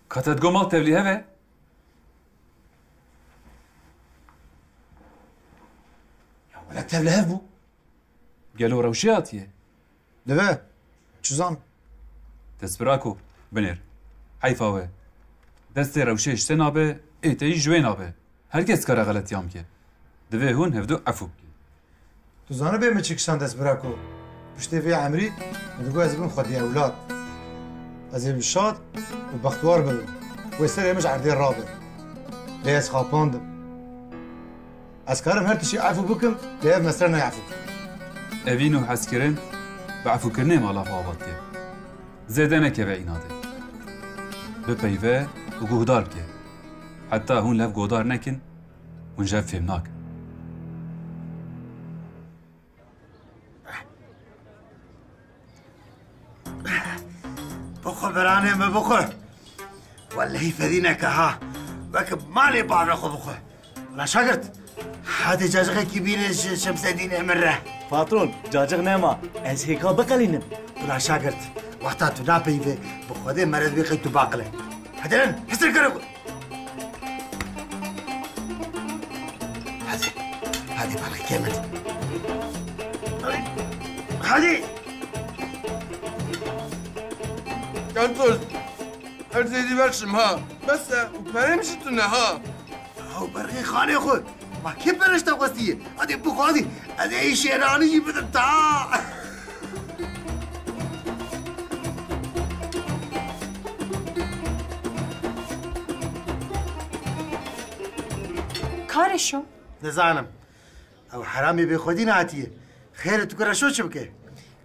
كاتت قمال تبلي هذا ولا تبلي هفو قالوا روشياتيه دبا چزان تسبراكو بنير حيفاوه دست روشيش سنابه تي جوينابه هركس كره غلط يام كي دبي هون هفدو عفو تو زانه به مچکشان دست براکو پشتی وی عمری میگو از بن خودی اولاد از این شاد و بختوار ببن و استر مش عردی رابه لیس خاپاندم از کارم هر تشي عفو بكم لیف مسرنا يعفو اوینو حسكرن بعفو كرنه مالا فاواتيه زيدنا كبعيناته بپیوه و گهدار که حتی هون لف گهدار نکن ونجاب فهمناك بخو برانه ما بخو والله فدينك ها بكب مالي بعرف بخو ولا شاكرت هذا جاجغه كبير شمس الدين مره باترون جاجغ نما از هيكا بقلينم ولا شاكرت وقتها تنابي في بخو مرض بيقي تباقله هذا حسن كرو هذه بالك كامل هذه كانتوز هر زيدي برشم ها بس وبرمشتنا ها هو برغي خاني خو ما كيف برشت قصدي هذه بخو هذه اي شيراني بدتا کارشو نزانم او حرامي بخودي نعتيه خير تكره شو شبكه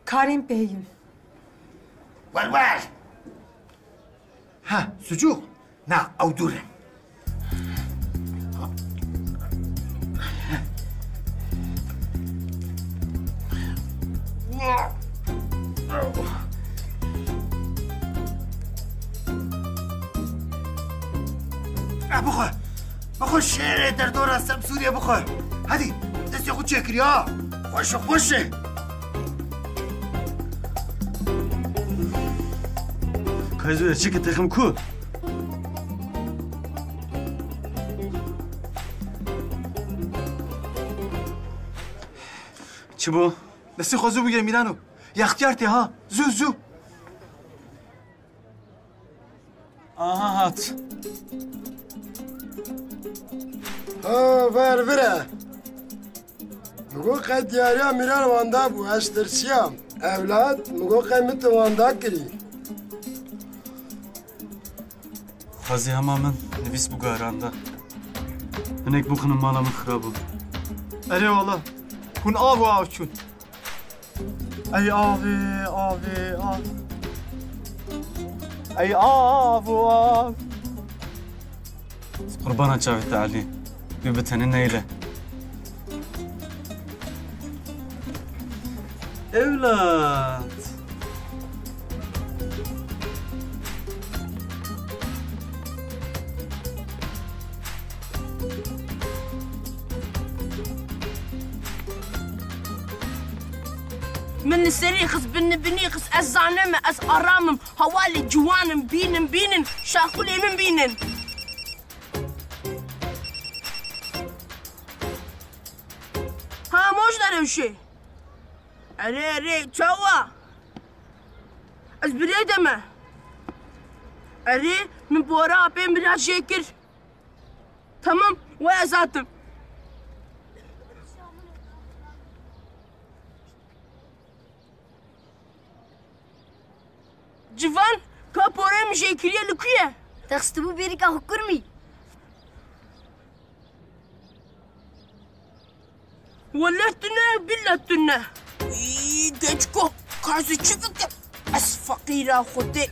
کاریم بهیم والوال ها سجوق نا او دوره بخو شعر در دور هستم سوریه بخو هدی دستی خود چکری ها خوشه كايزو چيك تخم كو چبو دستی خوزو بگیر میرانو یختیارتی ها زو آها هات ها بره مگو قد دیاریا میران واندا بو اشترسیام اولاد مگو قیمت واندا کری خازي هما من نفيس بقاراندا هناك بوخن مالا من خرابو اره والله كون آو چون ای آوی ای آو قربانا شافي تعالي بيبتهن النيلة اولاد من السريخس بنيخس الزانم اس ارامم هوالي جوانم بينن شاكولي من بينن ها موش دارم شي اري تشوا از بريدمه اري من بورا بين بلا شكر تمام ويا زاتم جوان كابوري مشيكريه لكويه تخستبو بيريكا حكرمي ولتنا بلتنا ديتكو كازي تشفك اس فقيرة خدي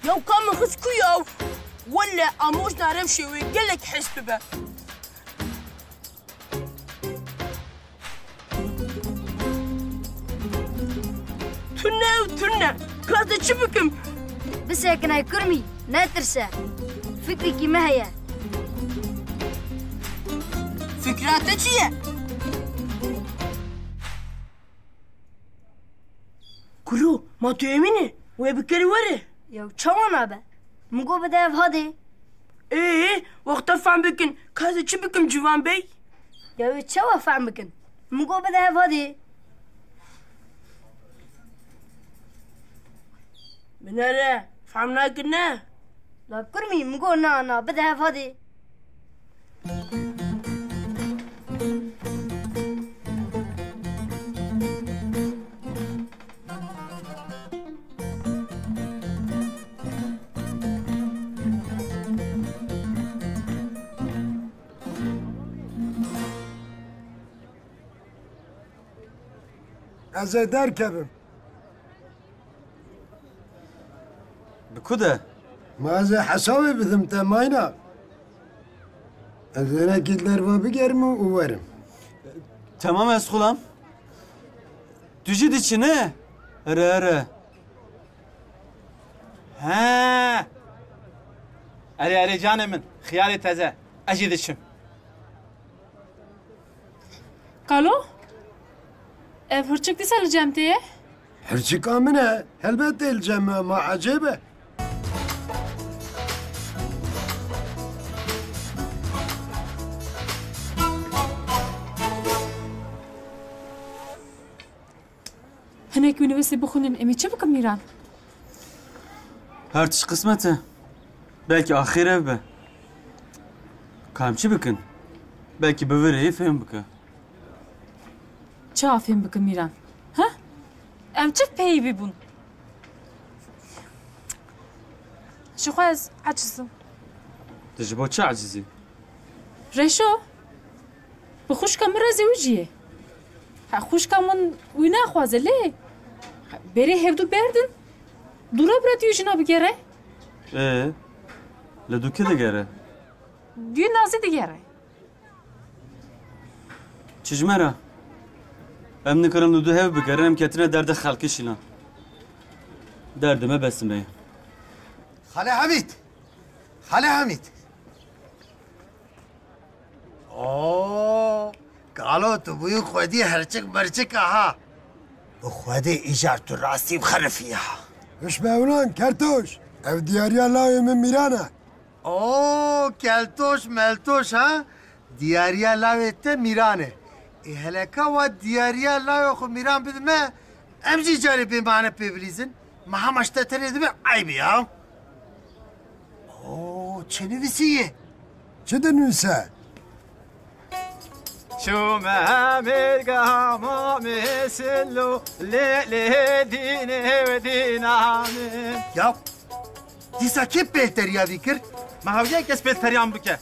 يو كم خسكو يو ولا اموش نعرف شي ويقلك حسب به تنا كازي تشفكم بس هيك انا كرمي لا ترسى فكرك ما هي فكراتك هي كلو ما تؤمني ويبكري وره يو چوانا به مگو بده ev hadi. وقتا فهم بکن کازه چی بکم جوان بی؟ يو چوا فهم بکن مگو بده ev hadi. مناره فهم نکن نه؟ لا كرمي مگو نا بده ev hadi. Ez ê derkevim. Bi ku de? Ma ez ê hesabê bidim te mayna. Ez ênekî derva bigerim û werim. Tamam eskulam. Tu jî diçî ne? Here. Ha. Erê canê min, xiyalê teze. Ez jî diçim. Kalo? Ev hırçık dise li cemteye? Hirçika min e, helbet elcem ma acebe. Hinek üniversite bixunin emê çi bikim Mîran? Her tiş kısmeti. Belki ahir ev be. Kamçı bikin. Belki bövereyi fehim bike. Çi afên bikim Mîran? Ha? Em çi peyvî bûn? Ji xwe ez acizim. Ji bo çi acizî? Reşo? Bi xuşka min rezê wî jî ye. Ha xuşka min wî naxwaze lê. Berê hevdû berdin. Dûra biretî jina bigere. Li dûkê digere. Dû nazî digere. Çijmera. Em nikirin li dû hev bigerin em ketine derde xelkî şîlan. Derdime besime ye. خاله حمید خاله حمید اوه قالو تو بوی خودی هرچک مرچک ها bu خودی ایجار تو راستی بخرفی ها Hiş be ulan kertoş. Ev diyariya lavê min Mîran e. اوه keltoş meltoş ha diyariya lavê te Mîranê heleka wa diyariya lavê xwe Mîran bidime em jî carê pêmane pê bilîzin me hemaş te tenê dibe aybî ya çi nivîsiye Çi dinûse? Şu memirgama misillu lele dine ve dinamin. ya dîsa kê pêteriya vî kir Mahavye kes pelteriyan bike.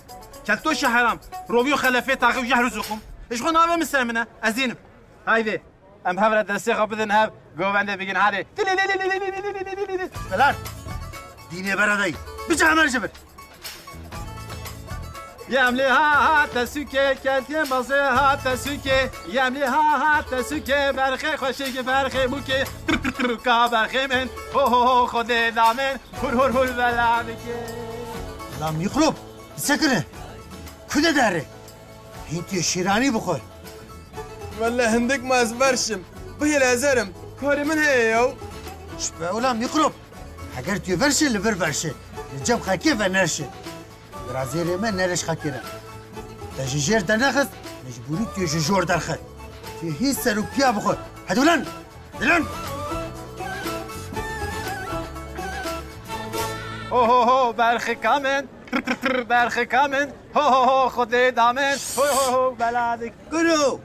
Kelto şehram. Robiyo xelefê taxî jeh rûzukum. Eşxwe navê min ser min e. Ez dînim. Haydi. Em hevre destê xwe bidin hev. Govendê bigin hadi. Belar dînê bere dayî biçe hemen ji bir Yemli ha tesüke kentiye mazı ha tesüke Yemli ha tesüke berxe xoşiki berxe buke ka berxe min ho xode damen hur veladike Lan mikrop sakın kude derre Hintiye şirani bixwe والله هندك ما زبرشم بهي لازرم كوري من هي يو شبه ulan mikrop Eger tu verşe li vir verşe li cem xekê ve nerşe Birazêrê me nereş xekêre Te ji jêr dernexiz mecbûrî tu ji jor derxe Tu hîs serûpiya bixwe Hedi ulan dilan ho berxe kamen berxe kamen ho xode damen ho veladik Guru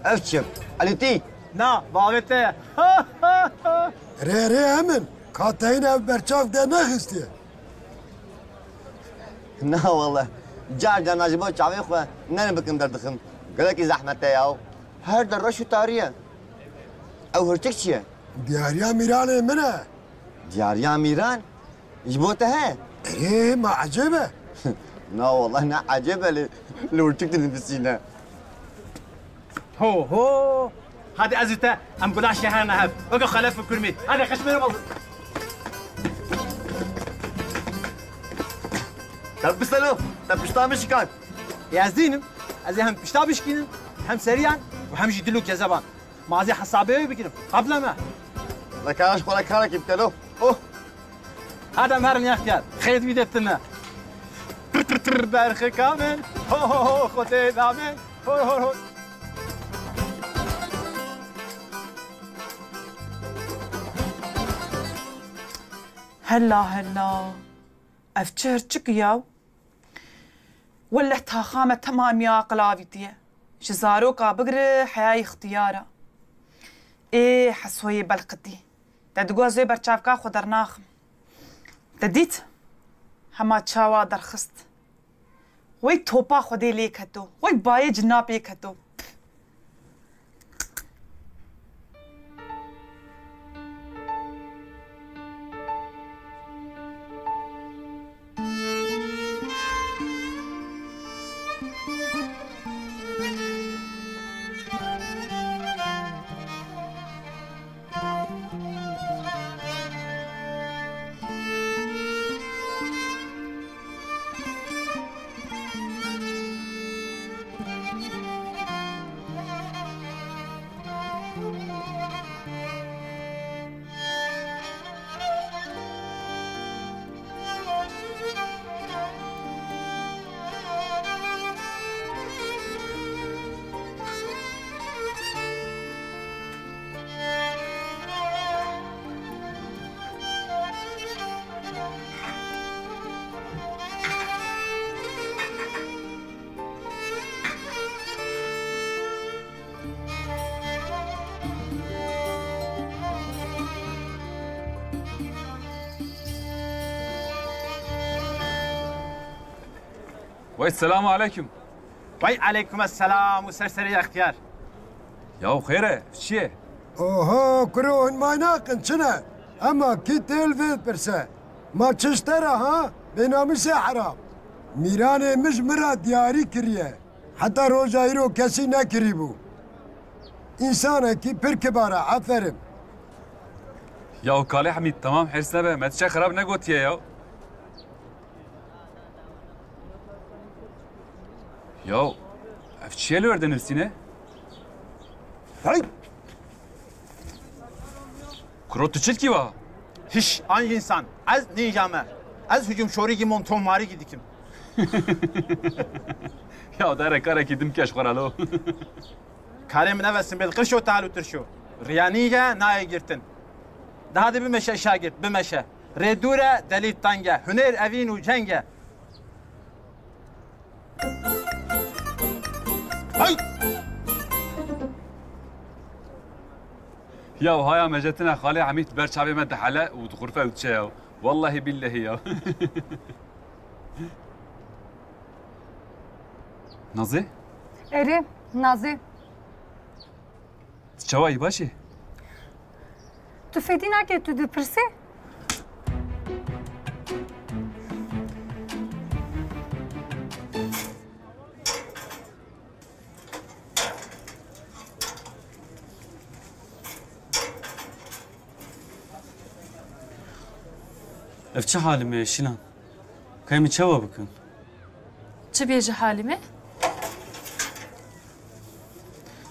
Evçim, Aliti. Na bavete Rê hemin. Kateyîn ev berçav de nexistiye. Na wallah. Car can ji bo çavê xwe ne bikin derdixin. Gelekî zehmet e yaw. Her der reş û tariye. Ew hirçik çi ye? Diyariya Mîranê min e. Diyariya Mîran? Ji bo te he? Ma acebe. Na wallah ne acebe li hirçik dinivîsîne. ho hadi ezite em gula şehrine hev Öge xelef kurmi hadi xeşmere bal طب بسلو طب بشتامش كان يازدينم از هم بشتابش كينم هم سريعا وهم جدلوك يا زبان مازي حسابي بكنم قبل ما لكاش ولا كارك يبتلو اوه هذا مهر يا اختيار خيط بيدتنا برخ كامل هو هو خدي دامن هو هو هلا افجر چکیاو ولا تاخامة تمام يا قلابيتيه شزاروكا بقر حياة اختيارا ايه حسوي بلقتي تدقوا زي برشافكا خدرناخم تديت هما تشاوا درخست وي توبا خدي ليك هتو وي باي جنابيك هتو والسلام عليكم. وي عليكم السلام وسرسري يا اختيار. يا خيره شيء؟ اوه كرون ما ناقن شنا اما كي تلفت برسا ما تشترى ها بينامسي حرام ميراني مش مرا دياري كريه حتى روجايرو كسي نكريبو انسانه كي بركبارا عفرم يا وكالي حميد تمام حرصنا به ما تشي خراب نقوت يا يا افتشي لو اردن السينه هاي كروت تشيل با هش آن insan از نيجامه از هجوم شوري مونتون ماري gidikim يا داره كاره كيدم كاش خرالو كارم نفسم بالقشو تعالو ترشو ريانيجا ناي girtin daha da bir meşe şagird bir meşe redure delit tange hüner evin cenge hay يا وهاي مجتنا خالي عميت برشابي مد حلا وتغرفه وتشاو والله بالله يا نازي؟ اره نازي تشواي باشي تو فدی نکه تو دپرسه Evçi halime Şilan. Kaymi çava bakın. Çi bêje halî me?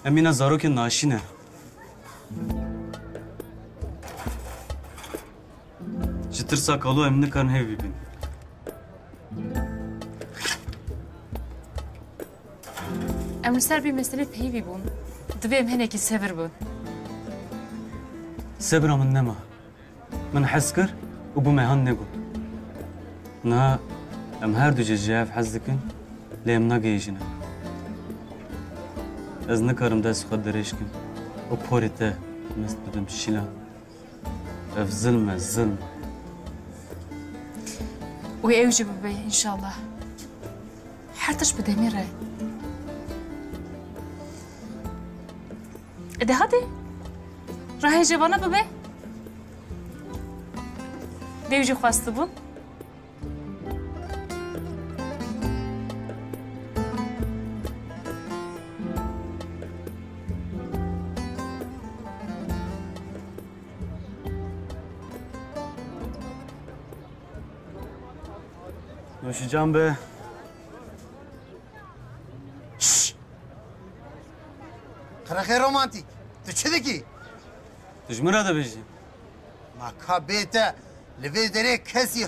Emine zarokên naşîne. Ji tirsa kalû em nikarin hev bibin. Em li ser bî meselê peyvî bûn. Divê em hinekî sebir bûn. Sebra min nema. Min hez kir û bi mehan negot. Na em her du ciyav hez dikin lê em nagihîjîne. Ez nikarim dest xwe dirêjkim. û porê te mest bidim Şilan. Ev zilm e zilm. Wê ew jî bibe înşallah. Her tişt bi demê re. De hadi. Rahê cevana bibe. Dev jî xwestibûn. نوشیجان به خرخه رومانتیک تو چه دکی؟ دجمرا دا بیجی ما کا بیتا لوی داره کسی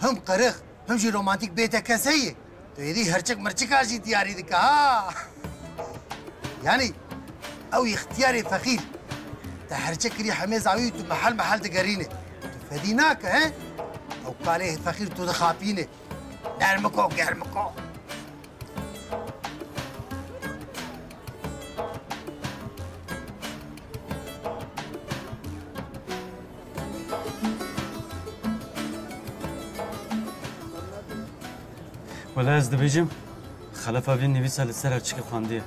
هم قرخ هم جی رومانتیک بیتا کسیه تو یدی هرچک مرچک آجی تیاری دکا ها یعنی او اختیار فقیر تا هرچک کری همه زاوی تو محل دگرینه تو فدیناک ها او کاله فقیر تو دخابینه نرمکو گرمکو ولی از دبیجم خلاف اوین نویسه لسر هرچی که خواندیه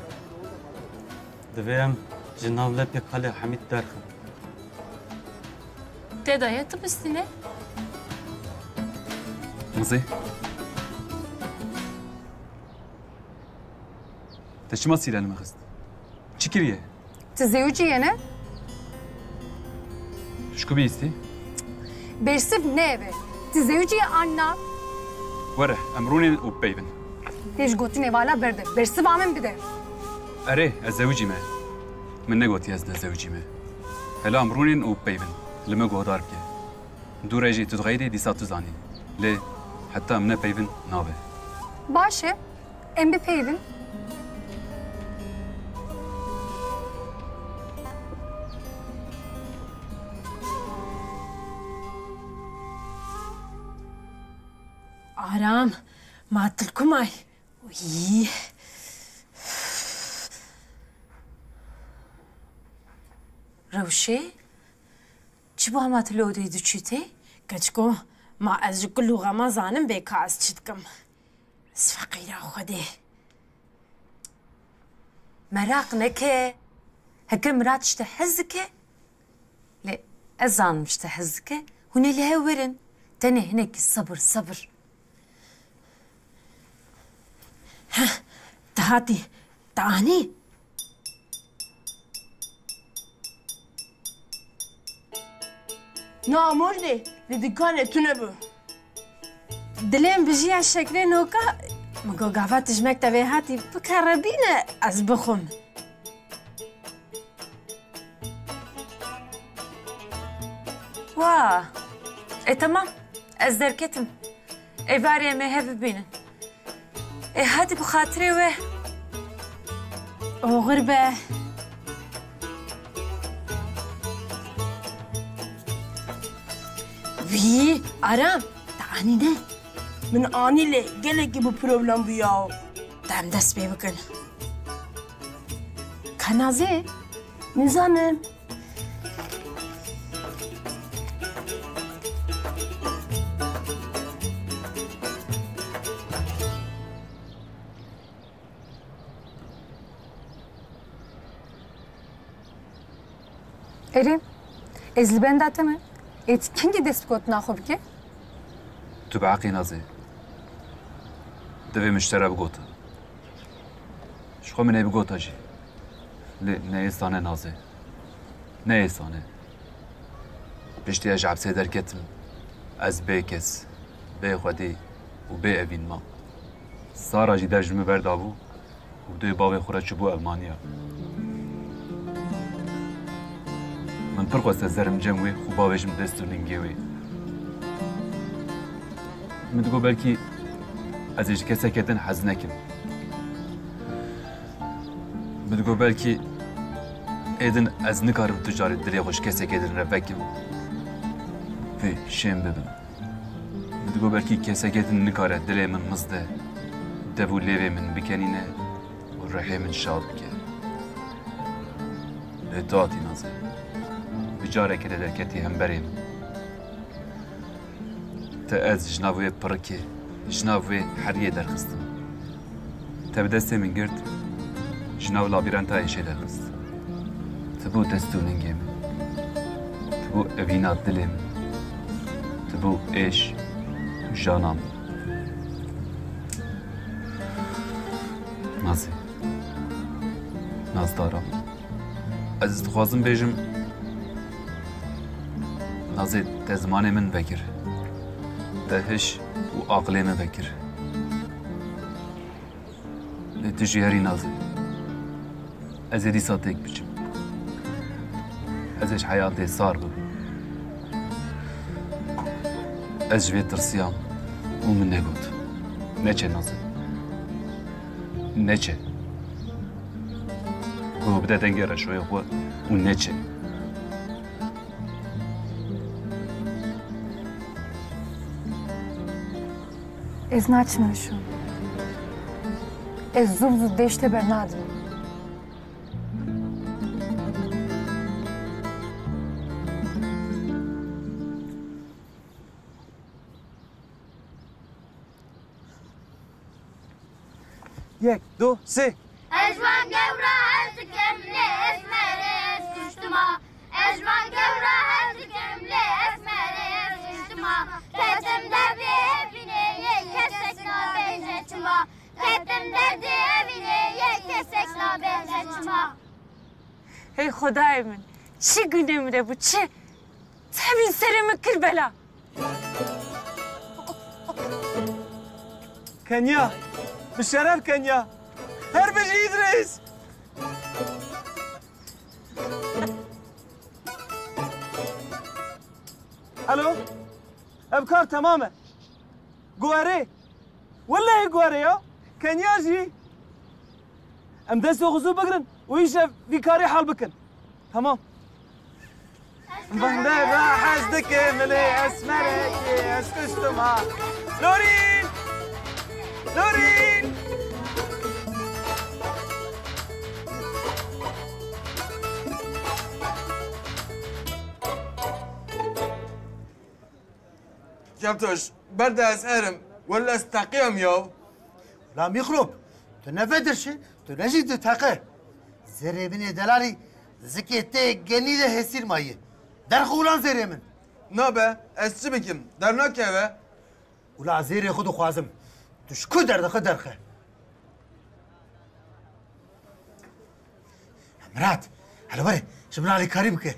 دویم جناب لپی قلعه حمید درخم تدایت بستینه؟ مزه تشما سیلان مخست چی کریه؟ تزوجية أنا؟ شكو بيستي؟ برسب نابه تزوجية أنا وره امروني وبيبن ليش قلت نوالا برده برسب عمن بده اره الزوجي ما من نقوت يزد الزوجي ما هلا امروني وبيبن لما قو دار بكي دو رجي تتغيري دي سات تزاني ليه حتى من بيبن نابه باشه ام بپیون آرام ما تلكم معي وي روشي چی با ما تلو دیدو چیتی؟ کچکو ما از کل لغة ما زانم بیکاز چیتکم از فقیرا خوده مراق نكه هكا مرات اشتحزك لا أزان مشتحزك هنا لها ورن تاني هناك الصبر صبر ها تهاتي تعاني ناموردي لدكانة تنبو دلين بجي على الشكلين هوكا مقو قافات جمعك تبي هاتي بكربينا أزبخم واه إيه تمام أزدر كتم إيه باري ما هذا بينا إيه هادي بخاطري ويه أو غربة وي آرام تعاني ده من آني لي قلقي ببروبلم بياو دام دست بي بكن كنازي نزانم اریم از لبن داتمه ایت کنگی دست بکوت ناخوب که تو بعقي نازي دبي مشترى بقوطة شخو من اي بقوطة جي لي نايستانه نازي نايستانه بشتي اجعب سيدر كتم از بيكس بي خودي و بي اوين ما سارا جي درجمه بردابو و دوی باوی خورا چبو المانيا من پرقوست زرم جموي خو باویشم دستو ننگيوي مدگو بلکی از ایش کسی کتن حز نکم مدگو بلکی ایدن از نکارم تجاری دلی خوش کسی کتن رفکم وی شیم ببم مدگو بلکی کسی کتن نکاره دلی من مزده دبو لیوی من بکنینه و رحی من شاد بکه لطاعتی نازه بجاره که درکتی هم بریم تا از جناوی پرکی جناوی حریه درخستم تا به دسته من گرد جناو لابیران تا ایشه درخست تبو دستو ننگی من تبو اوینات دلی من تبو ایش جانام نازی ناز دارم از دخوازم بیجم نازی تزمان من بکر دهش و عقلی من بکر تجيهري نازل أزيدي صديق بجم أزيش حياتي صار بو أزجبيت ترسيام ومن نقود نيچه نازل نيچه هو بدأ تنقر شوي هو ونيچه Ez naçmam şu. Ez zub deşte bernadım. یک دو سه اجوان گورا هر کمله اسمره سشتما اجوان گورا هر کمله اسمره سشتما کتم درdi evine kesek benzetma کتم درdi evine kesek benzetma Hey خدای من چی گونمره bu چه تبین سرم کربلا کنیا بالشرف کنیا هر بجي إدريس الو ابكار تماما قواري والله قواري يا كنياجي ام دسو غزو بقرن ويشا في كاري حال بكن تمام بهنا راح ازدك ملي اسمرك اسكشتما لورين لورين جبتوش برد اسعرم ولا استقيم يو لا ميخرب تو نفدرشي تو نجي تتاقه زري من دلالي زكي تي جنيده هسير مايه در خولان زري من نابه اسچي بكم در ناكه ولا زيري خدو خوازم تشكو دردخه درخه مرات هلا وري شبنا علي كريم كه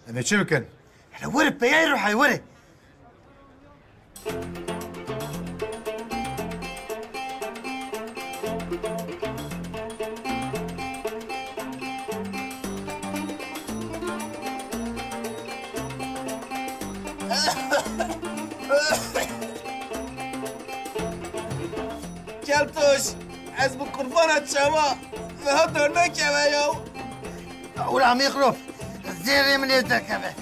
انا چه بكن هلا وري بياي روح هاي وري كلبتوش از بقربانة شما لها درناك يا ولا عم يخرف زيري من يدك به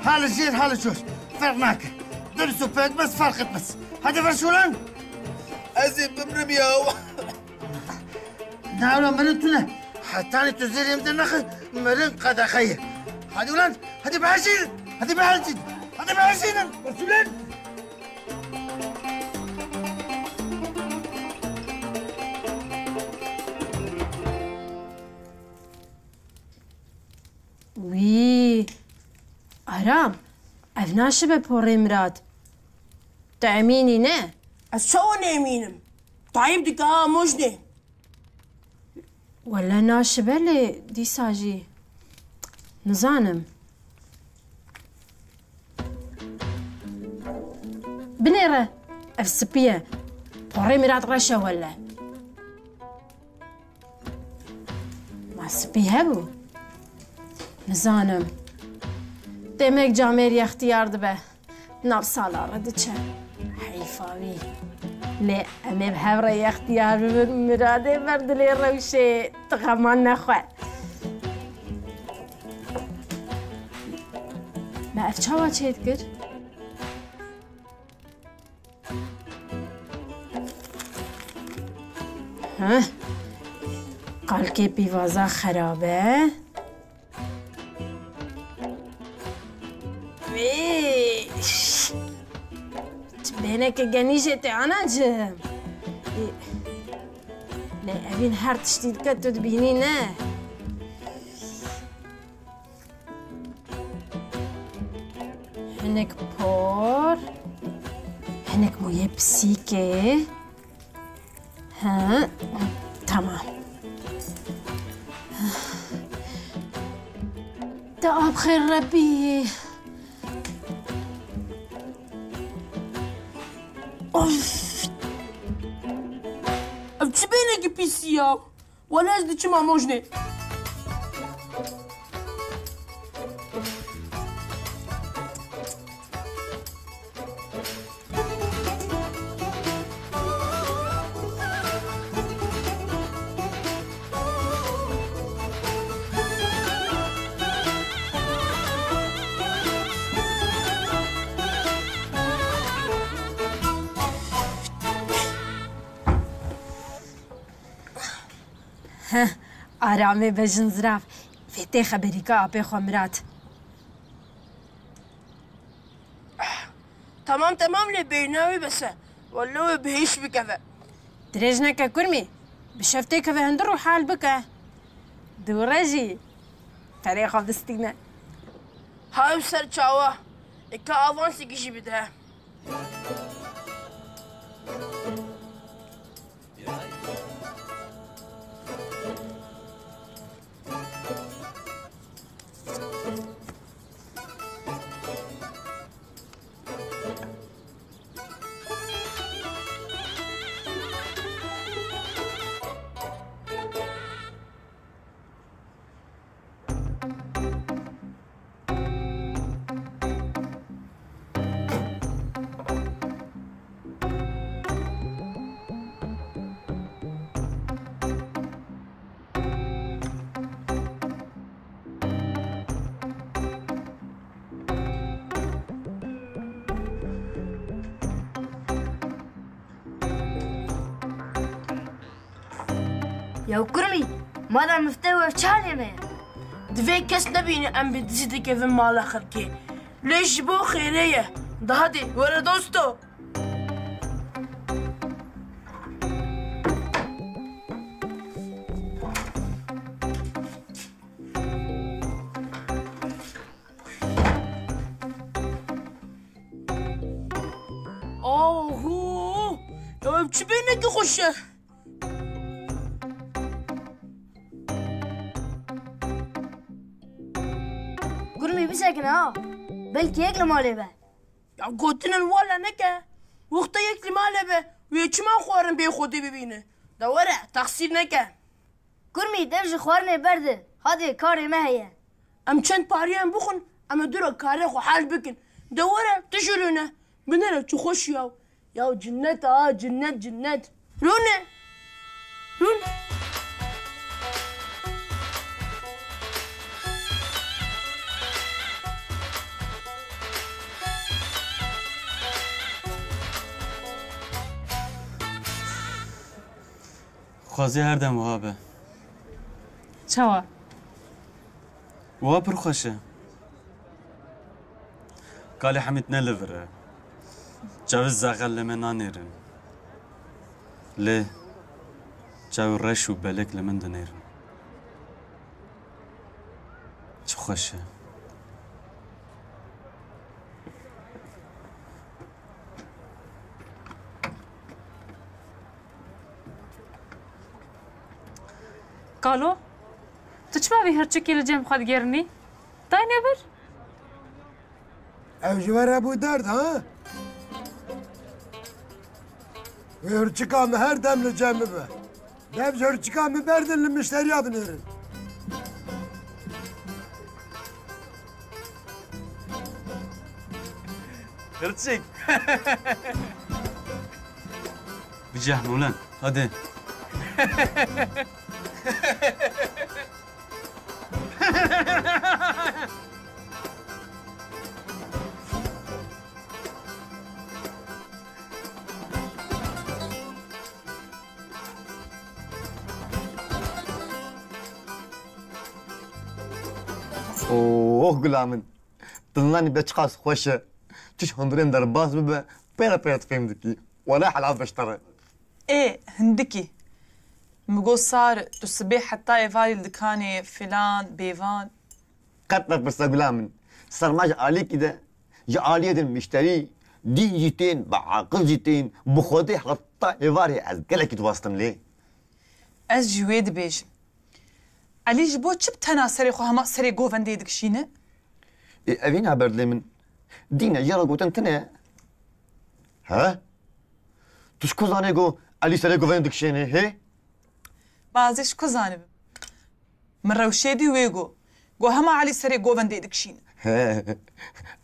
حال الزين حال الجوش فرناك درسوا بيت بس فرقت بس هذا فرشولان ازي ببرم ياو نعم مرنتنا حتى أنا تزيري من النخل مرن قد أخيه هذا ولان هذا بعشين هذا بعشين هذا بعشين فرشولان وی آرام اف ناشبه پوری مراد تو امینی نه؟ از چه نمینم؟ طيب دیگه مجنه ولا ناشبه لی دی ساجی نزانم بنيره اف سبيه پوری مراد رشه ولا ما سبيه بو نزانم دمك جاميري اختيار دبه نار سالارة دچه حيفاوي لا أمي بحبري اختيار مرادي برد لي روشي تغمان نخوة ما أفشاوا چه تكر؟ ها قال كي بيوازا خرابه بينك جنيجة أنا جم لا أبين هار تشتيد كتو تبينينا هناك بور هناك مويه بسيكي ها تمام تا بخير ربي چی بینه که پیسی یا ولی از دی چه ماموجنه آرامه بجن زراف فیته خبری که آبی خمرات تمام لی بیناوی بسه ولو بهیش بکفه درێژ نەکە کورمی بشەفتەی کەوێ هەندڕ و حال بکە دوو ڕێژی پەرەی خۆ بستینە هاو سەر چاوە ئێکە ئاڤانسێکیشی بدە يا كرمي ماذا مفتوى شالي ما دوی کس نبینه ام به دیزی که و مال خلکی لیش بو خیریه دهدی وره دوستو اوه یا چی بینه که خوشه ساكنة بلكي ياكل مالي به يا قوتنا الولا نكا وقتا ياكل مالي به ويش ما خوارن بي خودي ببينه دورة تقصير نكا كرمي دمج خوارني برده هذه كاري ما هي ام چند باريان بخون اما دورا كاري خو حال بكن دورة تشرونه بنرى چو خوش ياو جنت جنت رونه خوازی هر دم وابه چاوا؟ واب خوشه قالی حمید نلوره جاوز زاغل لمن نانیرن لی جاو رش و بلک لمن دنیرن چه خوشه قالو تو چه باوی هرچی که لجم خود گرنی؟ دای نبر؟ او جوار ابو درد ها؟ و هرچی کام هر دم لجم ببر دبز هرچی کام بردن لمشتریا بنیرن هرچی بجاه مولان هاده اوه گلامن دلنانی بچقاس خوشه تش هندرين در باز ببا بيرا تفهمدكي ولا حلعب بشتري ايه هندكي مقول صار تسبيح حتى يفالي الدكاني فلان بيفان قطر بس غلامن صار ماج علي كده يا علي المشتري دي جيتين بعقل جيتين بخودي حتى يفاري از قالك تواسطن ليه از جويد بيج علي جبو تشب تناسري خو هما سري غوفن ديدك شينه إيه أبين عبر لي من دينا جرى قوتن تنا ها تشكو زاني جو علي سري غوفن دك شينه هي بازش کو زانم من روشێدی وێگۆ گۆ هەما علی سەرێ گۆڤەندێ دکشینە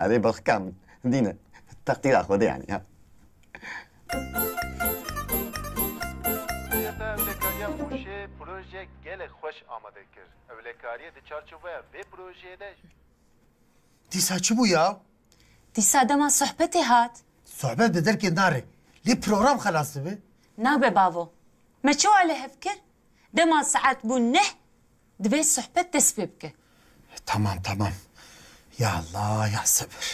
علي بخ كامل دينا تقطيع خذ يعني ها proje gelek hoş amade kir. Evlekariye de çarçovaya ve projeye de دیسا چی بو یا؟ دیسا دما صحبتی هات صحبت به درک ناره لی پروگرام خلاص به؟ نابه باوو ما شو على هفكر دما ساعات بو نه دبي صحبت تسببك tamam ya Allah ya sabır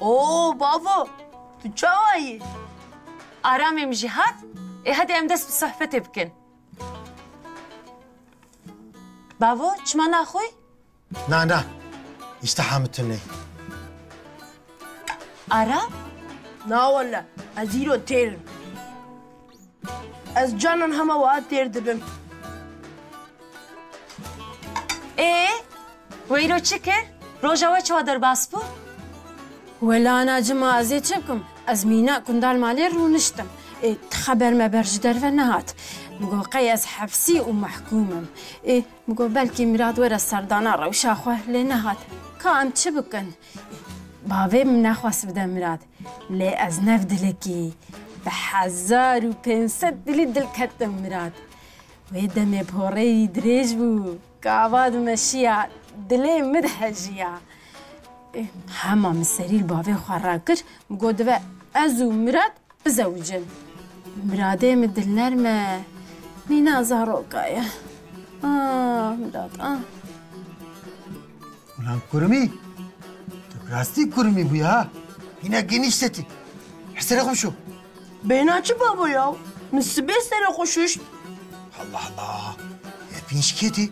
Oo baba tu çavayı آرامي مجهات إيه هدي أم دس بصحبتي بكن بابو çmana أخوي نه اشتحامتني آرام Na valla az zero terim az canan hama vaat terdim ويرو تشكر روجا وچوا در باسبو ولا أنا جماعة تشبكم أزمينا كندال مالي رونشتم تخبر ما برج درفة نهات مقول قياس حبسي ومحكومم مقول بلكي مراد ورا السردانة روشا خواه لنهات كام تشبكن بابي من أخواس بدا مراد لي أزنف دلكي بحزار وبنسد دلي دل كتم مراد ويدمي بهوري دريج بو كعباد مشيا دلي مدهجيا هما مسري البابي خراكر مقود أزو مراد بزوجن مرادي مدلنر ما مينا زاروكايا مراد ulan kurmi rasti kurmi bu ya yine genişleti hesere komşu ben açı baba ya nasıl bestere koşuş Allah Allah hepin şiketi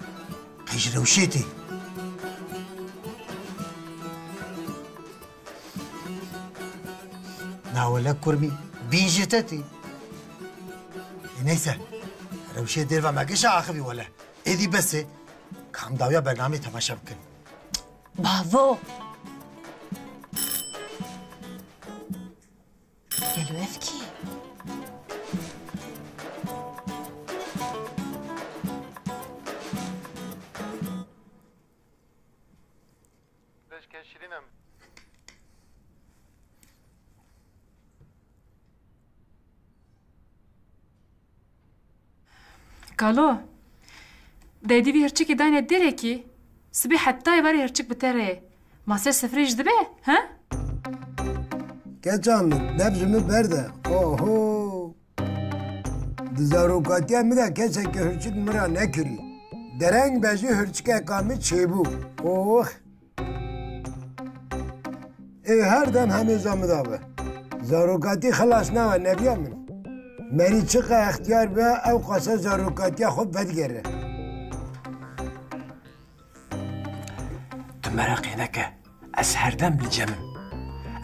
kajrevşeti ناولا كرمي بيجتتي نيسا روشي دير ما قش عاقبي ولا ايدي بس كم داويا برنامج تماشا بكن بافو قالوا افكي قالوا دايدي بي هرچك داينة ديريكي سبي حتى يباري هرچك بتاري ما سير سفريج دبي ها؟ كجانلك نبزمي برده اوهو دزاروكاتيا مدا كسك هرچك مرا نكري درنگ بزي هرچك اقامت چيبو اوه هر دم همه زامدا به زاروكاتي خلاص نوا نبيا من مری چقه اختیار به او قصه زاروکاتی خود بدگره تو مراقي نكا از هر دم بالجمم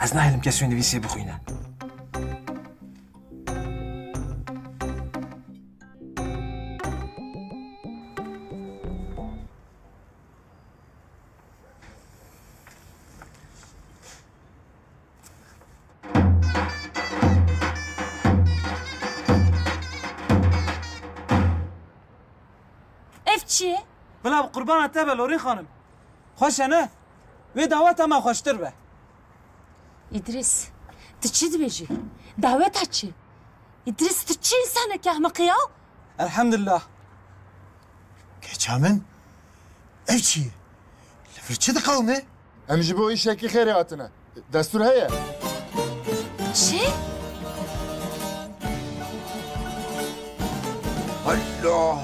از نهلم كسو نويسي بخوينا بلا قربان تبا لوري خانم خوش انا وي دعوت ما خوشتر به إدريس تشي دبيجي دعوتها تشي إدريس تشي إنسانك يا أحمقيا الحمد لله كامن ايشي لفرشت قومي ام جبو اي شكي خيراتنا دستور هيا شي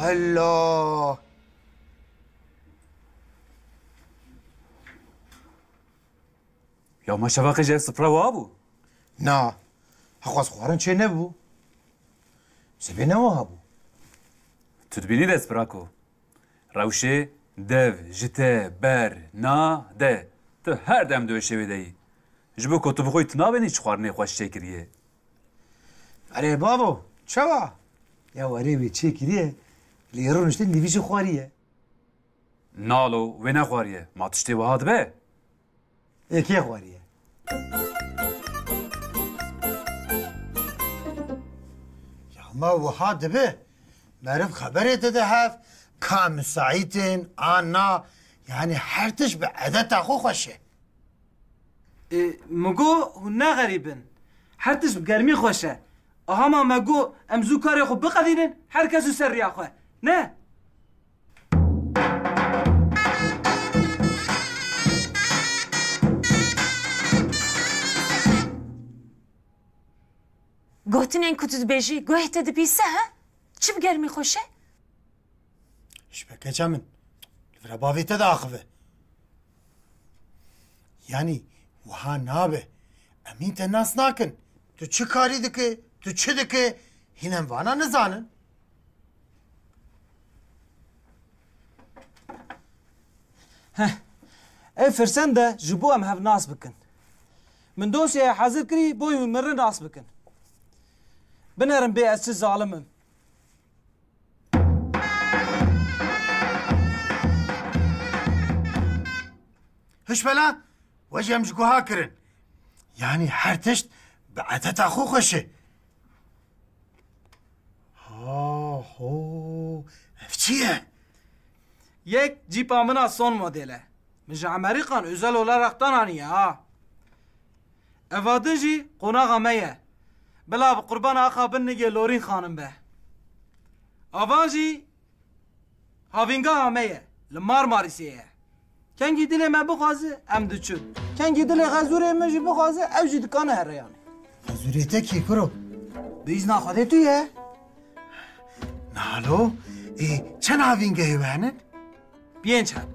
هلا يا ما شفاقي جاي صفرا وابو نا هخواز خوارن چه نبو سبينا وابو تدبيني دس براكو روشي دف جته بر نا ده تو هر دم دو شوي دي جبو كتب خوي تنابني چخوارني خوش شكريه اري بابو چوا يا وريبي چه كريه ليرو نشتن ديفيش خواريه نالو وينا خواريه ما تشتي وهاد به ايه كي خواريه اما وها دبه معرف خبره ده هف کا مساعدين انا يعني حرتش بعدت اخو خوشه مگو هنه غریبن حرتش بگرمی خوشه اما مگو امزو کاری خو بقدینن هر کسو سر ریا خواه نه گوتن این کتو بیجی گوه تا دبیسه ها؟ چی بگرمی خوشه؟ شبكه جمن الفرابافي تداخفه يعني وها نابه امين الناس ناكن تو چه کاری دکه تو چه دکه هینم وانا نزانن ای فرسنده جبو ام هف ناس بکن من دوسیه حاضر کری بوی مره ناس بکن بنرم بی از چه ظالمم هش بلا وجه مشكو هاكرن يعني حرتشت بعدت اخو خشه هو افتيه یک جیپ آمنا سون مدله مش امریکان özel olaraktan anıya ha evadı jî qonağa meye bela bi qurban axa bin nige lorin xanım be avan jî havinga meye li Marmaris'e kengi dile me bixwaze em diçin kengi dile xezurê me jî bixwaze ew jî dikane here yani xezurête kî kuro bi îzna xwedê tu ye nalo çend havîngehê wenin pênc heb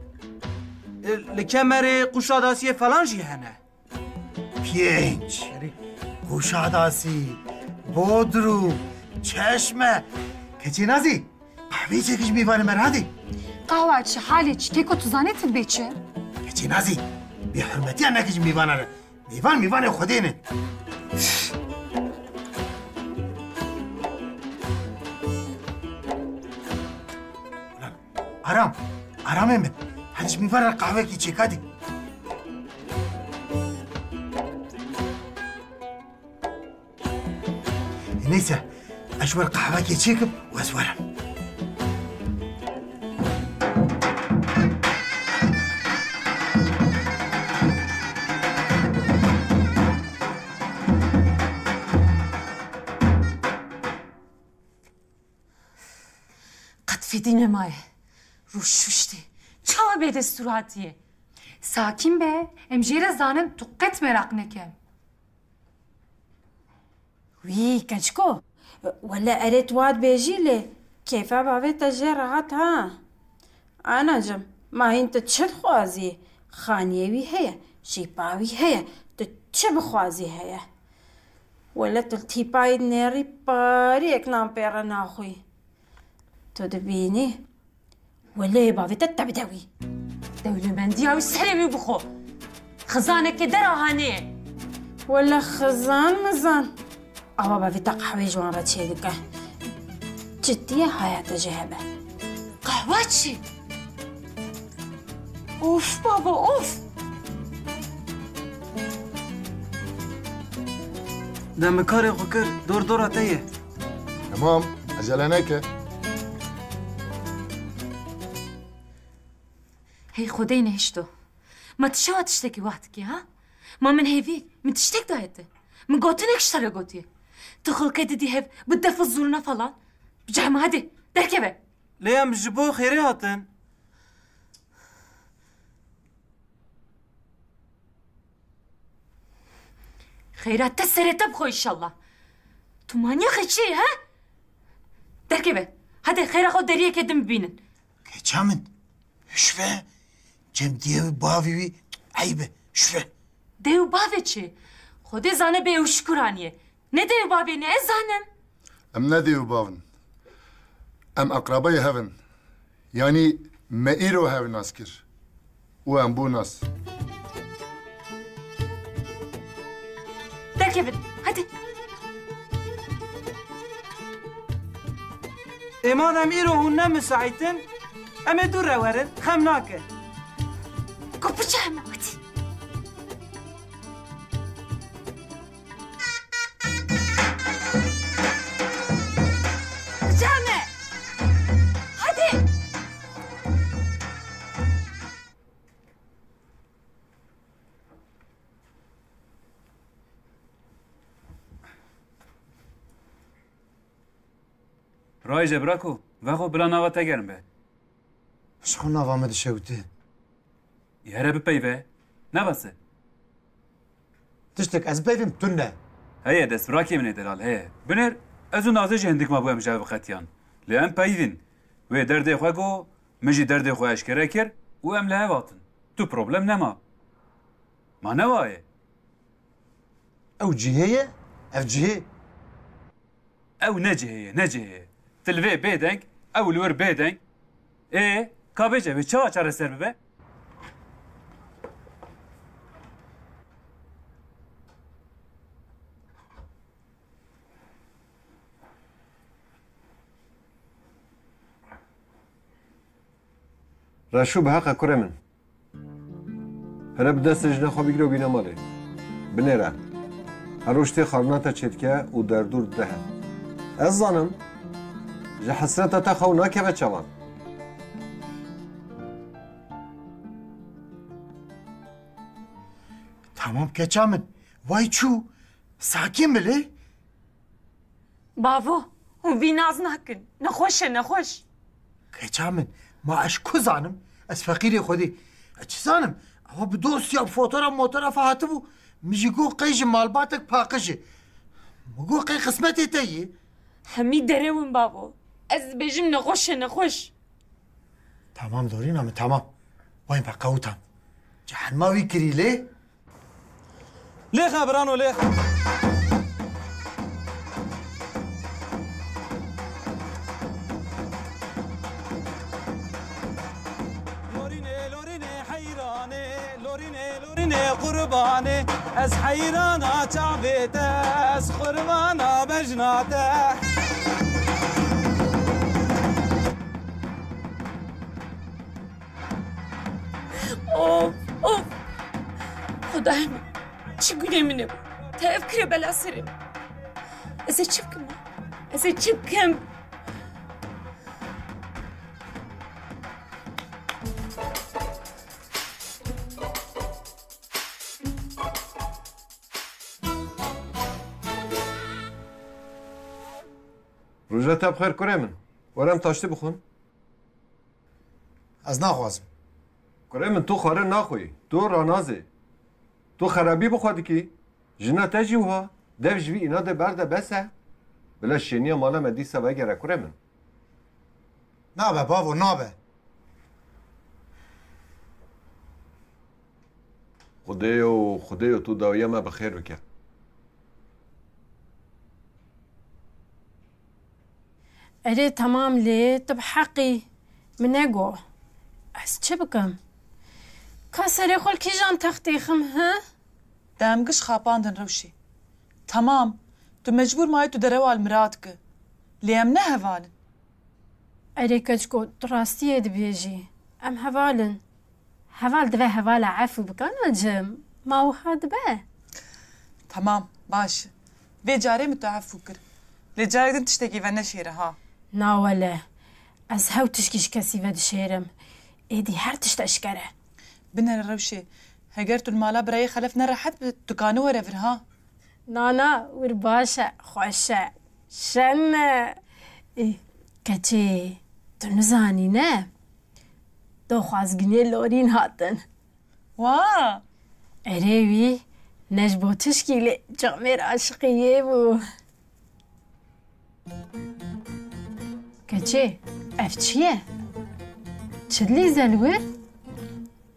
li Kemerê Quşadasiyê falan jî hene پنج گوشاداسی بودرو چشمه کچی نازی قهوه چکش میوانه مرادی قهوه چه حالی چی که تو زانه تبی چه؟ کچی نازی بی حرمتی هم نکش میوانه رو میوان خودینه آرام من هدش میوانه قهوه کی چکادی نيسا أشوار قهوة كي تشيكب وأزورها قد في دين ماي روشوشتي چاوا به دستوراتیه ساکین به امجیر زانم تو قط مراق نکم وي كاتشكو ولا أريت واد بيجيلي كيف بابي تجرعت ها أنا جم ما انت تشد خوازي خانيوي هي شيباوي هي تتشب خوازي هي ولا تلتي بايد نيري باريك نام بيرا ناخوي تدبيني ولا بابي تتبدوي دولة مندي أو سلمي بخو خزانك دراهاني ولا خزان مزان أبا بابي تقحوي جوان باتشي دكا جدية حياة جهبة قهواتشي أوف بابا أوف دم كاري غكر دور تيه تمام أجلناك هي خدي نهشتو ما تشوا تشتكي وقتك ها ما من هيفيك من تشتك دايته من قوتنك اشترى قوتي تدخل كده دي هيف بدها فزورنا فلان بجامع هدي دركبه ليه مش جبوه خيري هاتن خيرات تسري تبخو ان شاء الله تو مانيا خشي ها دركبه هدي خير اخو دريه كدم بينن كيتشامن شفا جم ديو بافي عيبه شفا ديو بافي چه خودي زانه به وشكرانيه نه ديو بافي نه زانم أم نديو بافن أم أقربي هفن يعني مئيرو هفن أسكر وأم بو ناس دركبه هدي إيمان أميرو هنا مساعدين أمي دور ورن خمناك كوبجامة هدي رایج براکو وقو بلا ناوا تگرم به شخو ناوا مده شوتی یاره بپیوه نباسه تشتك از بيفم تنه هيا دست براكي من دلال هيا بنر ازو نازج هندك ما بوام جاب قتيان لان بايدين و درد خوغو مجي درد خو اشكره كر و ام لا واتن تو بروبلم نما ما نوايه او جهيه اف جهه او نجهيه تلفي بيدنك او الور بيدنك ايه كابجه بچا چاره سر به رشو به حق کره من هره بدست جنه خواه بگیره و بینه ماله بنره هر روشتی خارناتا چیتکه و در دور ده از زانم جه حسرتا تا خواهو ناکه بچوان Tamam keçamın. Vay çu. Sakin bile. Bavo, hon vî naz nakin. Nexweş e nexweş. Keçamın. Ma eş ku zanım. Ez fakirê xwedê. Çi zanım? Ew bi dosya fotoğraf hatibû. Min jî got qey ji malbatek paqij e. Min got qey qismetê te yê. Hemî derewin bavo. Ez bêjim nexweş e nexweş. Tamam dorîna min tamam. Vay me qewtan. Cehenma wî kirî lê. ليه خبرانو ليه لوريني قرباني از حيرانا تعبيته از قربانا بجناته اوف اوف خدايم چی گونه bu? Tevkire bela serim. Eze çıpkım mı? Eze çıpkım. روژه تا بخیر کره من ورم تاشتی بخون از نخوازم کره من تو خواره نخوی تو رانازه تو خرابی بخوادی کی جنا تجی وها دف جوی اینا ده برده بسه بلا شینی مالا مدی سبا گره کره من نابه بابو نابه خدایو تو داویه ما بخیر بکر اره تمام لی تو بحقی من اگو از چه بکم؟ کاسری خول کی جان تختیخم ها؟ دامگش خاپاندن روشی تمام تو مجبور مای تو دروال مراد که لیم نه هوالن اره کچکو دراستی دبیجی ام هوالن هوال دوه هوال عفو بکن جم ما وها دبه تمام باشه وی جاره متعفو کر لی جاره دن تشتکی و نشیره ها ناوله از هاو تشکیش کسی و دشیرم ایدی هر تشت اشکره بنر روشي هجرت المالا براي خلفنا راحت بتكانو ورفر ها نانا ورباشا خوشا شنة إيه كتشي تنزاني نه دو خوازگني لورين هاتن وا اريوي نجبو تشكيلي جامير عاشقية بو كتشي افتشيه تشدلي زلور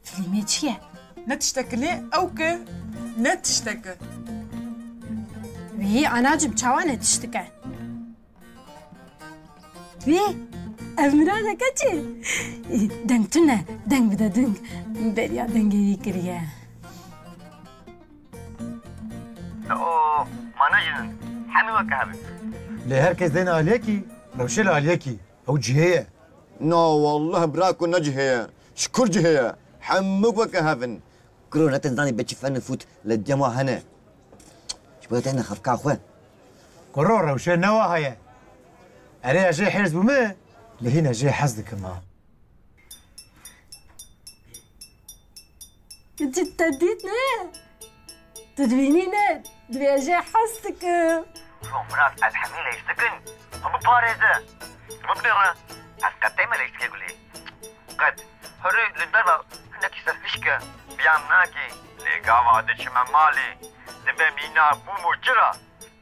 فيلمي چیه؟ نتشتكلي او که نتشتكه وی آناجم چوانه تشتكه وی امراده کچی دنگ تونه دنگ بده دنگ بریا دنگی کریه اوه ما نجن حمي وكهبي ليه هركز دين عليكي روشيل عليكي او جهيه نو والله براكو نجهيه شكر جهيه حمك وكهفن كورونا تنزاني بتشي فن فوت للجماعة هنا شبغيت انا خفكا اخوان كورونا وشي نوا هيا عليها جاي حرز بما لهنا جاي حزدك ما انت تديتنا تدوينينا دبي جاي حزدك شو مرات الحميلة يشتكن هم بارزة مبنرة أسقطي مليك تقولي قد هري لندرة هناك سهشكة بيامناكي لقاوة دشمن مالي دبا مينا بومو جرا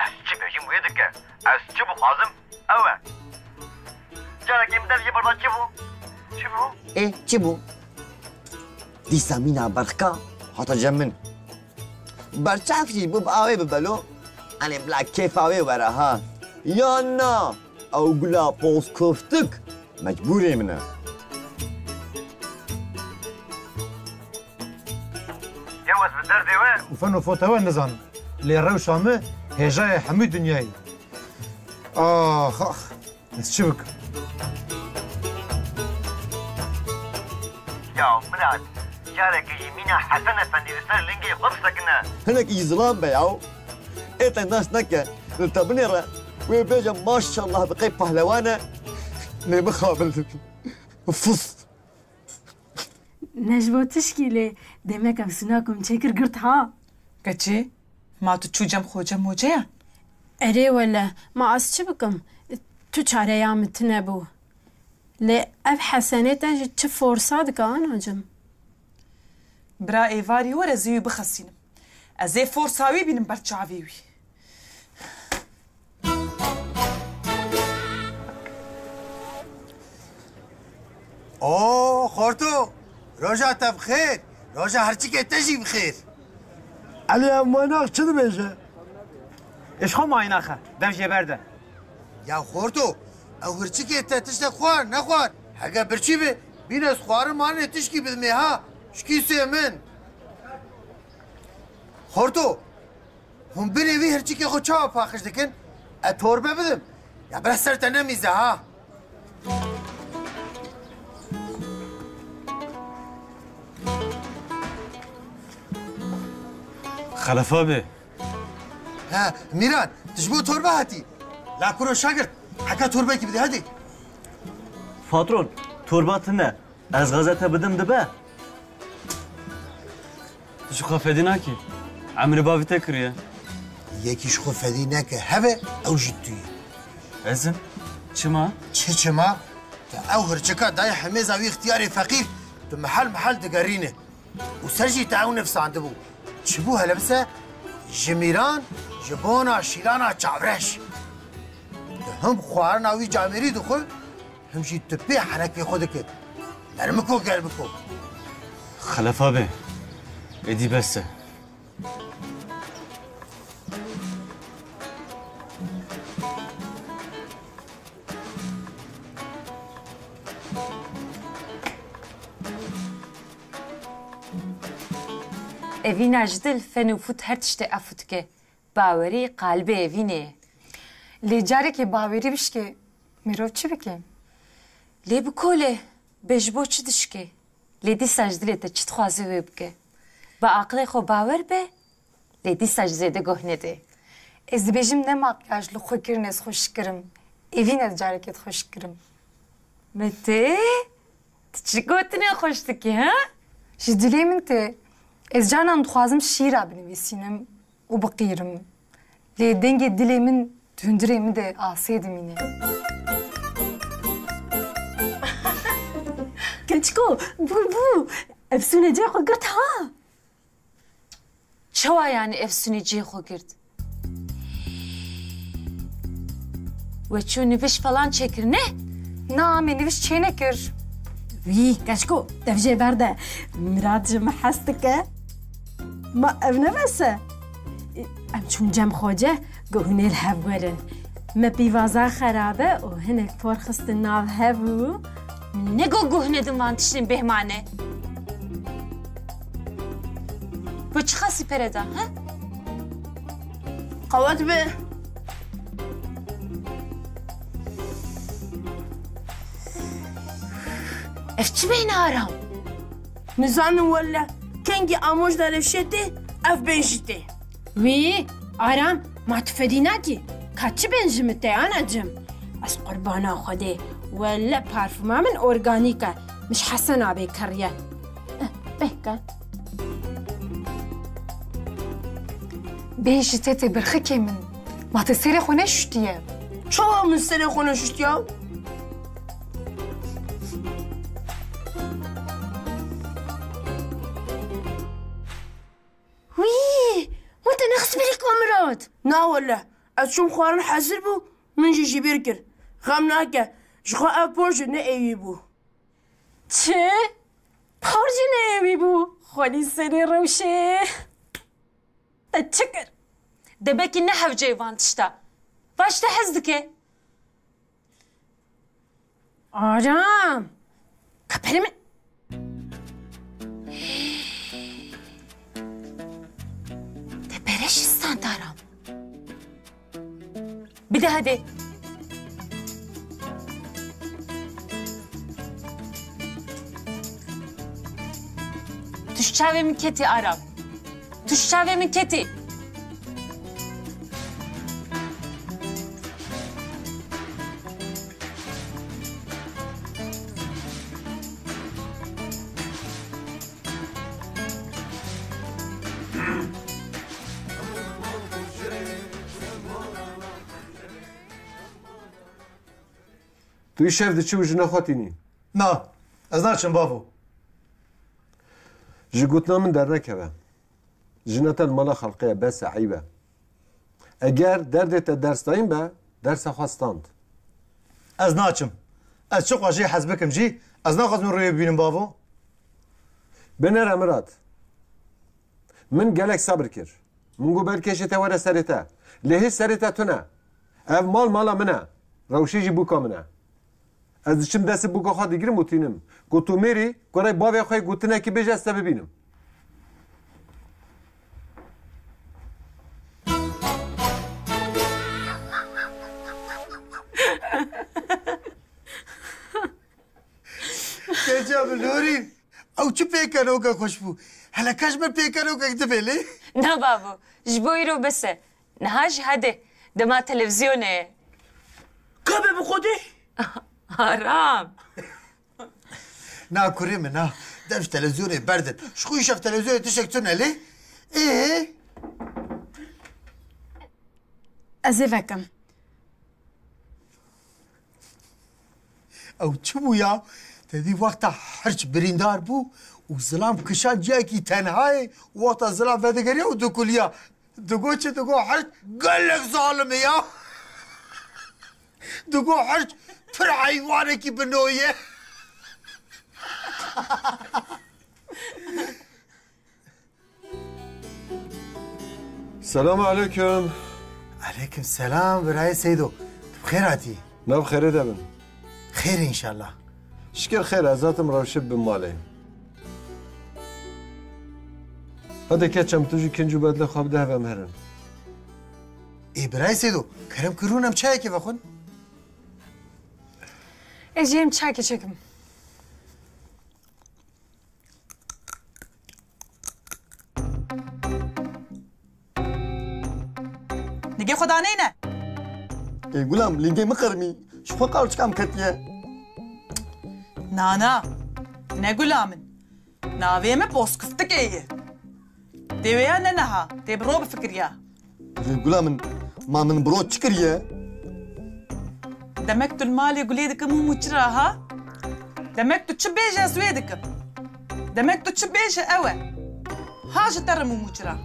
أسجب يجيم ويدك أسجب خازم أوه جارك يمدل يبرد شوفوا إيه شوفوا دي سامينا بركة حتى جمن برچاف چی بوب آوه ببلو أنا بلا كيف آوه وراها يانا أو قلا بوس كفتك مجبوري منه جواز بالدرد وين وفن وفوتها النظام اللي راو شامه هجاي حمي دنياي اخ بس شبك يا مراد جارك يمينا حسنة فندي رسال لنجي خبصكنا هناك يزلام بيعو إنت الناس نكا التبنيرة ويبيجا ما شاء الله بقي پهلوانة لمخابل فص نجبو تشكيلي دمك بسناكم تشكر قرتها كتشي ما تشو خوجم موجيا أري ولا ما أسشبكم تشاري يا متنبو لي أب حسنة تشفور صادقة أنا جم برا إيفاري ورا زيو بخسينم أزي فورساوي بينم برشاويوي اوه خورتو روجا بخير روجا هرچی که تجي بخير علي اماناخ چه بيجه ايش خو مايناخه دم جبرده يا خورتو او هرچی که تشت خوار نخوار حاجه برچی به بینس خوار مان تشکی بدمه ها شکی سمن خورتو هم بینی وی هرچی که خو چا پاخش دکن اتوربه بدم یا بر سرت نمیزه ها خلفا به ها ميران تجبو توربه هاتي لا كرو شاگرد حكا توربه كي بدي هدي فاترون تورباتنه از غزته بدم دبه شو خفدينا كي عمري بابي تكريه يكيش خفديناك هبه او جدي ازن چما چما او هرچكا داي حميزه وي اختياري فقير تو محل دقارينه وسرجي تعاون نفس عندبو شبوها لبسه جميران جبونا شيلانا چاورش هم خوارنا وي جامري دخل هم جي تبي حركه خودك نرمكو قلبكو خلفا به ادي بس evîna ji dil fen û fut her tiştê efutke. Bawerî qalbê evînê. Lê carekê bawerî bişke mirov çi bike? Lê bi kolê bê ji bo çi dişke? Lê dîsa ji dilê te çi dixwaze wê bike? Bi aqilê xwe bawer be, lê dîsa ji zêde goh nede. Ez dibêjim ne makyaj li xwe kirin ez xweş kirim. Evîn ez carekê xweş kirim. Mete, tu çi gotinê xweş dikî, ha? Ji dilê min tê. Ez canan dixwazim şîra binivîsînim û biqîrim. Lê dengê dilê min hundirê min de asê dimîne. Keçko, bu. Efsunecê xwe girt ha. Çawa yani efsunecê xwe girt? Weçû niviş falan çekir ne? Na me niviş çê nekir. Wî keçko dev jê berde. Mirad ji me hes dike. Ma ev ne bese? Em çûn cem xwece guhûnê li hev werin. Me pîvaza xerabe û hinek por xistin nav hev û ne go guhnedin van tiştin behmane? Bu çi xasî pereda, ha? Qewet be. Ev çi beyne aram? Nizanim wella kengî amoj derevşê tê ev bên jî tê. Wî aram ma tu fedî nakî. Ka çi bên ji min tê anacim? Ez qurbana Xwedê wella parfuma min organîk e. Mij hesena bê kiriye. Bêhke. Bê ji te tê birxikê min. Ma te serê xwe neşûtiye. Çawa min serê xwe neşûtiya? وی وانت نخس بری کامرات نا والله از شم خوارن حاضر بو من جی بیر کر غم ناکه جخوا اپورج نه ایوی بو چه؟ پارج نه بو خودی سری روشه تشكر دبك النحو جيفان تشتا فاش تحزدك آرام كبر من تبرش السانتارام بدا هدي تشتاوي من كتي آرام تشتاوي من كتي توی شف دچی و جنا خاطینی نه از ناچم بابو جگوتنا من در نکوه جنات المال خلقه بس عیبه اگر دردت درس دایم به درس خواستاند از ناچم از چه قاجی حزبکم جی از ناخذ من روی ببینم بابو بنر امرات من گلک صبر کر من گو برکشت وره سرته لهی سرته تو نه اف مالا منه روشی جی بوکا منه از چیم دست بوکا خواه دیگرم بوتینم گو تو میری گرای باوی خواه گوتنه که بجسته ببینم كجاب لوري او چه پیکنو که خوش بو هلا کاش من پیکنو که کتبه لی نه بابو جبوی رو بسه نهاج هده دما تلفزیونه كابي بخودي حرام نا كريم نا دمش تلفزيوني بردن شخوي شاف تلفزيوني تشكتنا ليه ايه ازيفكم او چبو يا تدي وقتها حرج بريندار بو وظلام كشان جاكي تنهاي وقتها ظلام فدقريا ودكوليا دقو چه دقو حرج قال لك ظالم يا دقو حرج پر حيوانكي بنويه السلام عليكم عليكم السلام براي سيدو بخير هاتي نه بخير دبن خير ان شاء الله شكر خير ازاتم روشب بمالي هذا كاتشم تجي كنجو بدل خواب ده بمهرن ايه براي سيدو كرم كرونم چاي كيف اخون اجيم چاكي چكم نگه خدا نینه ای گلام لینگه مقرمی شو قاول چکم کتیه نانا نه گلامن ناویمه بوسکفتک ایه دیویا نه نها دی برو بفکریا ای گلام ما من برو چکریه دمك المال يقولي دك مو مجرى ها دمك تشبيجه سويدك دمك تشبيجه اوه حاجه ترى مو مجرى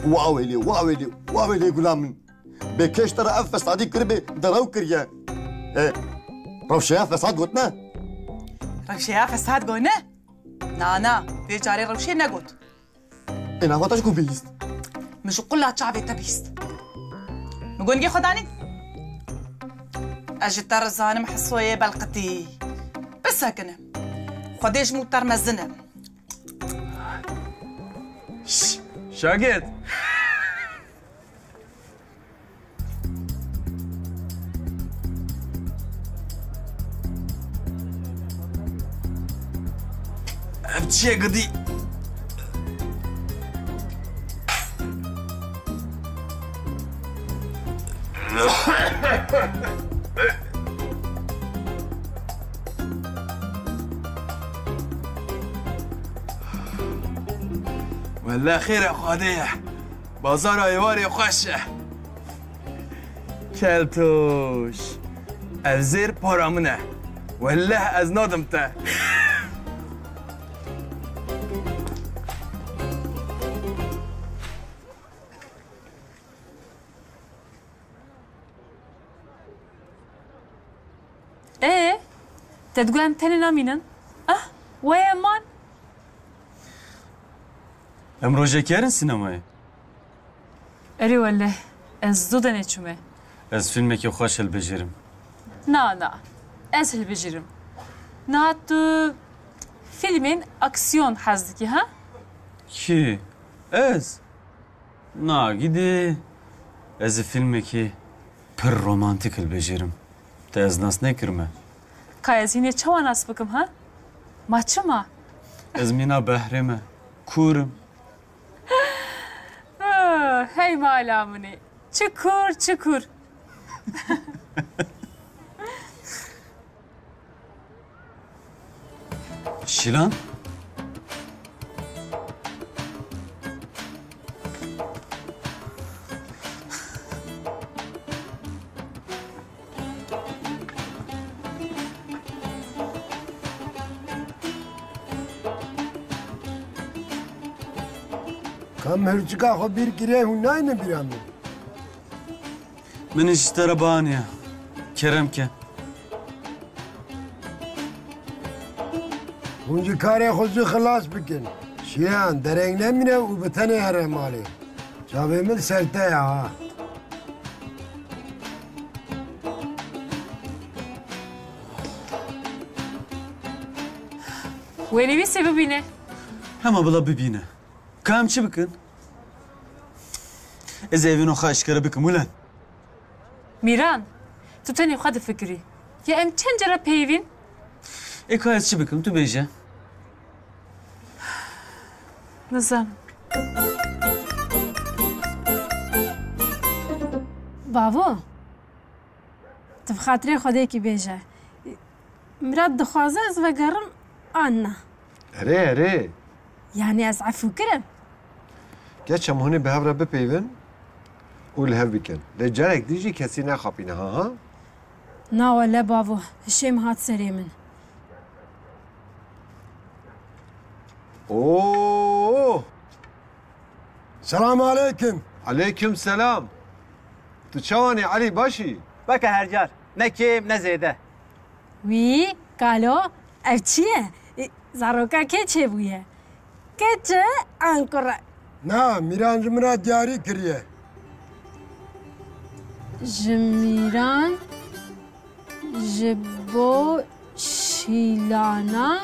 واويلي واويلي واويلي غلام بكيش ترى افس عادي كربي دراو كريا ايه روشيا فساد قلتنا روشيا فساد قلنا نانا في جاري روشي نقول انا ما تشكو بيست مش كلها شعبي تبيست نقول نجي خداني اجي ترى زانم حصويه بلقتي بس هكنا خديش مو تر مزنه شاقد ابتشي قدي والله خير يا خديه بازار ايواري خوشه كلتوش الزير بارامنه والله از نادمته تتقول أم تاني نامينن ويا مان ام روژه سینمایی اری والله از دو دنه چومه از فیلمی که خوش بجرم نه از بجرم نه تو فیلمین اکسیون حزدکی ها کی؟ از؟ نه گیده از فیلمی که پر رومانتیک بجرم تا از ناس نکرمه که از اینه چه ناس بکم ها؟ ما چه ما؟ از مینا بحرمه کورم هی مالامونی چکور شیلان؟ کام هرچگاه خو بیر گیره هون ناینه بیرامه من اشترا بانیا کرم که اونجا کاری خودشو خلاص بکن شیان درنگ نمینه و بتنه هره مالی جاوه مل سرته ها ویلی بیسه ببینه همه بلا ببینه کام چی بکن؟ از ایوینو خواهش کرده بکن مولن میران تو تنی خود فکری یا ام چند جرا پیوین؟ ای که از چی بکن تو بیجه؟ نظام بابا تو خاطر خودی کی بیجه مراد دخوازه از وگرم آنه اره یعنی از عفو کرم گچم هونه به هفره بپیون اول هف بکن لجارک دیجی کسی نخوابینه ها نه ولا بابا هشیم هات سری من اوه سلام علیکم علیکم سلام تو چوانی علی باشی بکه هرجار نه کم نه زیده وی کالو اف چیه زاروکا که چه بویه که چه انکره نه میران جمرا دیاری کریه جمیران جبو شیلانا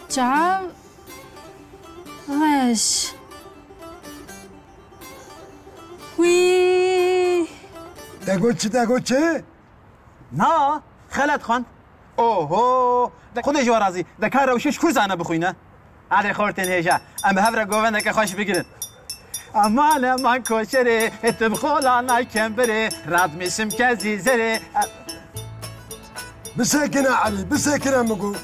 چاو وش وی دگو چه؟ نه خالد خان اوهو خودش ورازی دکار روشش کو زنه بخوینه علی خورتن هجا ام هفره گوونده که خوش بگیرن امان من کوشره اتب خولانا کمبره راد میشم که زیزره بسکنه علی بسکنه مگو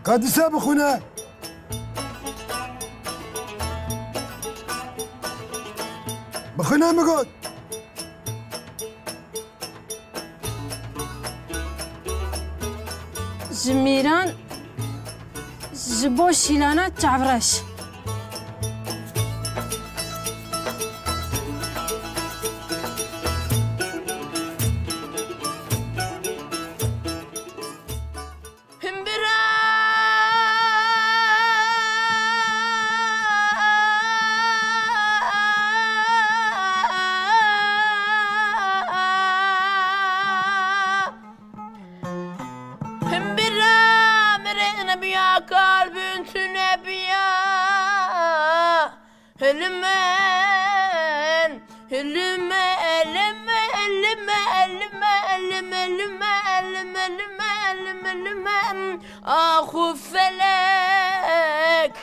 قادسه بخونه بخونه مگو جمیران جبو شیلانا چعبرش أخو فلك